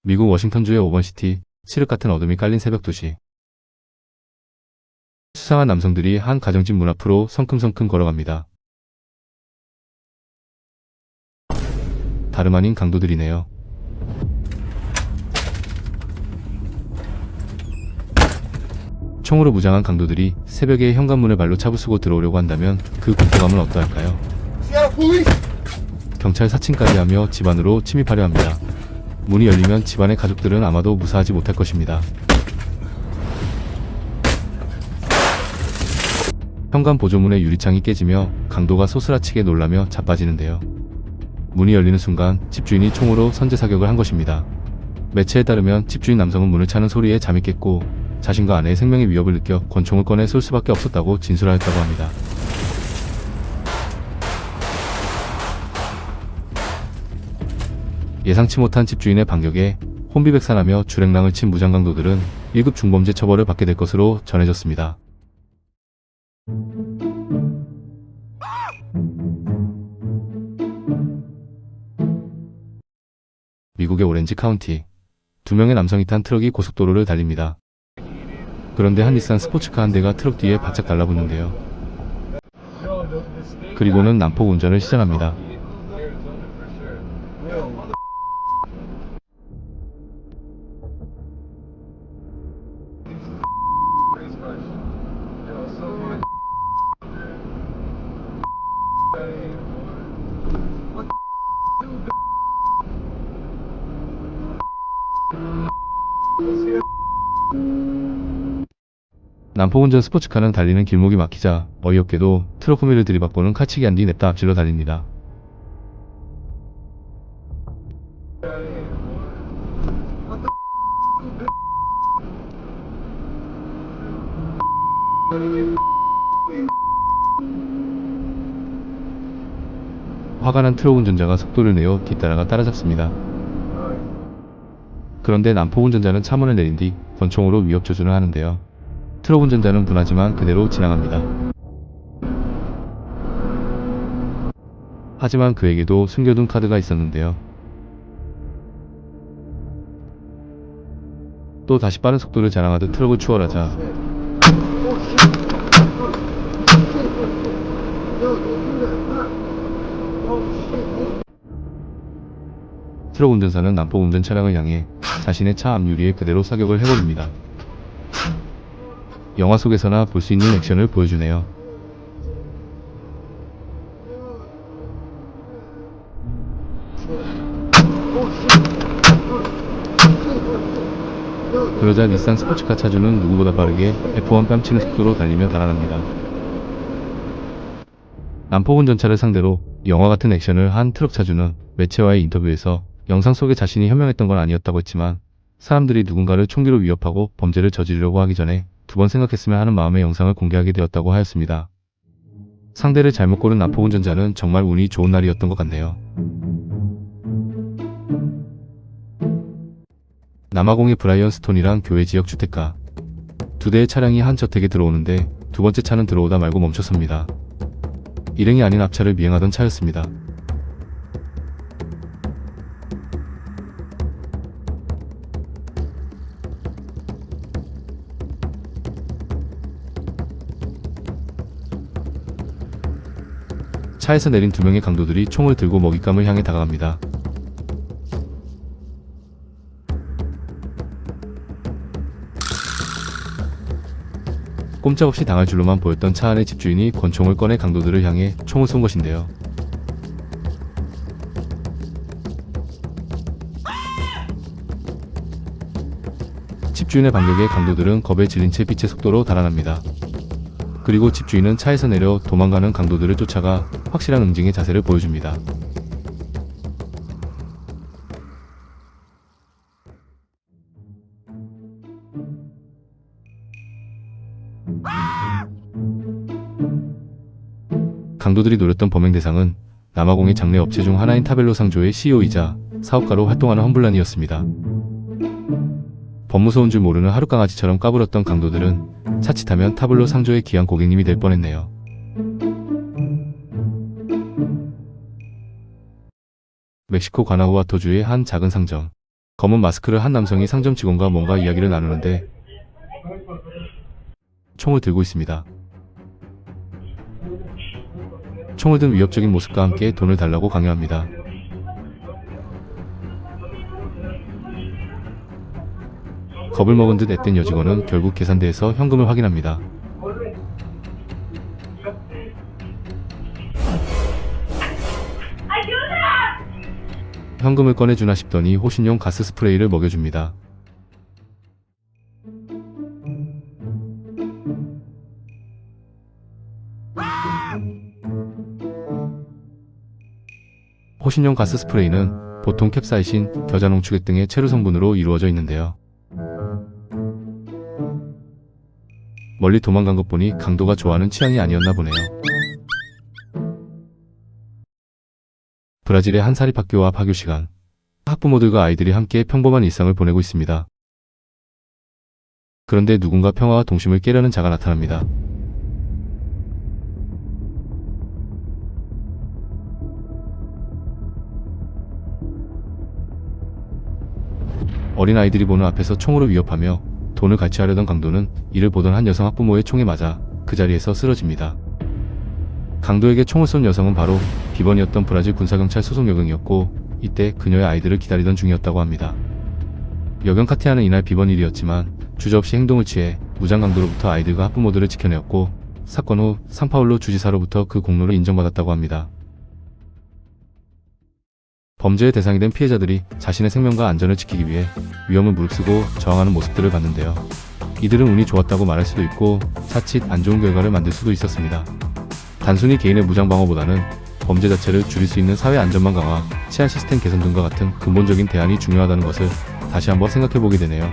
미국 워싱턴주의 오번시티, 칠흑 같은 어둠이 깔린 새벽 2시. 수상한 남성들이 한 가정집 문 앞으로 성큼성큼 걸어갑니다. 다름 아닌 강도들이네요. 총으로 무장한 강도들이 새벽에 현관문을 발로 차부수고 들어오려고 한다면 그 공포감은 어떠할까요? 경찰 사칭까지 하며 집 안으로 침입하려 합니다. 문이 열리면 집안의 가족들은 아마도 무사하지 못할 것입니다. 현관 보조문의 유리창이 깨지며 강도가 소스라치게 놀라며 자빠지는데요. 문이 열리는 순간 집주인이 총으로 선제 사격을 한 것입니다. 매체에 따르면 집주인 남성은 문을 차는 소리에 잠이 깼고 자신과 아내의 생명의 위협을 느껴 권총을 꺼내 쏠 수밖에 없었다고 진술하였다고 합니다. 예상치 못한 집주인의 반격에 혼비백산하며 주랭랑을 친 무장강도들은 1급 중범죄 처벌을 받게 될 것으로 전해졌습니다. 미국의 오렌지 카운티. 2명의 남성이 탄 트럭이 고속도로를 달립니다. 그런데 한 닛산 스포츠카 한 대가 트럭 뒤에 바짝 달라붙는데요. 그리고는 난폭 운전을 시전합니다. 난폭운전 스포츠카는 달리는 길목이 막히자 어이없게도 트럭 후미를 들이받고는 카치기 한 뒤 냅다 앞질러 달립니다. 화가 난 트럭 운전자가 속도를 내어 뒤따라가 따라잡습니다. 그런데 난폭 운전자는 차문을 내린 뒤 권총으로 위협 조준을 하는데요. 트럭 운전자는 분하지만 그대로 지나갑니다. 하지만 그에게도 숨겨둔 카드가 있었는데요. 또 다시 빠른 속도를 자랑하듯 트럭을 추월하자 트럭 운전사는 난폭 운전 차량을 향해 자신의 차 앞유리에 그대로 사격을 해버립니다. 영화 속에서나 볼 수 있는 액션을 보여주네요. 그러자 닛산 스포츠카 차주는 누구보다 빠르게 F1 뺨치는 속도로 달리며 달아납니다. 난폭 운전차를 상대로 영화 같은 액션을 한 트럭 차주는 매체와의 인터뷰에서 영상 속에 자신이 현명했던 건 아니었다고 했지만 사람들이 누군가를 총기로 위협하고 범죄를 저지르려고 하기 전에 2번 생각했으면 하는 마음의 영상을 공개하게 되었다고 하였습니다. 상대를 잘못 고른 난폭 운전자는 정말 운이 좋은 날이었던 것 같네요. 남아공의 브라이언 스톤이란 교회 지역 주택가. 2대의 차량이 한 저택에 들어오는데 2번째 차는 들어오다 말고 멈춰섭니다. 일행이 아닌 앞차를 미행하던 차였습니다. 차에서 내린 2명의 강도들이 총을 들고 먹잇감을 향해 다가갑니다. 꼼짝없이 당할 줄로만 보였던 차 안의 집주인이 권총을 꺼내 강도들을 향해 총을 쏜 것인데요. 집주인의 반격에 강도들은 겁에 질린 채 빛의 속도로 달아납니다. 그리고 집주인은 차에서 내려 도망가는 강도들을 쫓아가 확실한 응징의 자세를 보여줍니다. 강도들이 노렸던 범행 대상은 남아공의 장래 업체 중 하나인 타벨로 상조의 CEO이자 사업가로 활동하는 험블란이었습니다. 법무서운 줄 모르는 하룻강아지처럼 까불었던 강도들은 자칫하면 타블로 상조의 귀한 고객님이 될 뻔했네요. 멕시코 과나후아토주의 한 작은 상점. 검은 마스크를 한 남성이 상점 직원과 뭔가 이야기를 나누는데 총을 들고 있습니다. 총을 든 위협적인 모습과 함께 돈을 달라고 강요합니다. 겁을 먹은 듯 앳된 여직원은 결국 계산대에서 현금을 확인합니다. 현금을 꺼내주나 싶더니 호신용 가스 스프레이를 먹여줍니다. 호신용 가스 스프레이는 보통 캡사이신, 겨자농축액 등의 체류 성분으로 이루어져 있는데요. 멀리 도망간 것 보니 강도가 좋아하는 취향이 아니었나 보네요. 브라질의 한 사립학교 앞 하교 시간. 학부모들과 아이들이 함께 평범한 일상을 보내고 있습니다. 그런데 누군가 평화와 동심을 깨려는 자가 나타납니다. 어린 아이들이 보는 앞에서 총으로 위협하며 돈을 갈취하려던 강도는 이를 보던 한 여성 학부모의 총에 맞아 그 자리에서 쓰러집니다. 강도에게 총을 쏜 여성은 바로 비번이었던 브라질 군사경찰 소속 여경이었고 이때 그녀의 아이들을 기다리던 중이었다고 합니다. 여경 카티아는 이날 비번 일이었지만 주저없이 행동을 취해 무장 강도로부터 아이들과 학부모들을 지켜내었고 사건 후 상파울루 주지사로부터 그 공로를 인정받았다고 합니다. 범죄의 대상이 된 피해자들이 자신의 생명과 안전을 지키기 위해 위험을 무릅쓰고 저항하는 모습들을 봤는데요. 이들은 운이 좋았다고 말할 수도 있고 자칫 안 좋은 결과를 만들 수도 있었습니다. 단순히 개인의 무장 방어보다는 범죄 자체를 줄일 수 있는 사회 안전망 강화, 치안 시스템 개선 등과 같은 근본적인 대안이 중요하다는 것을 다시 한번 생각해보게 되네요.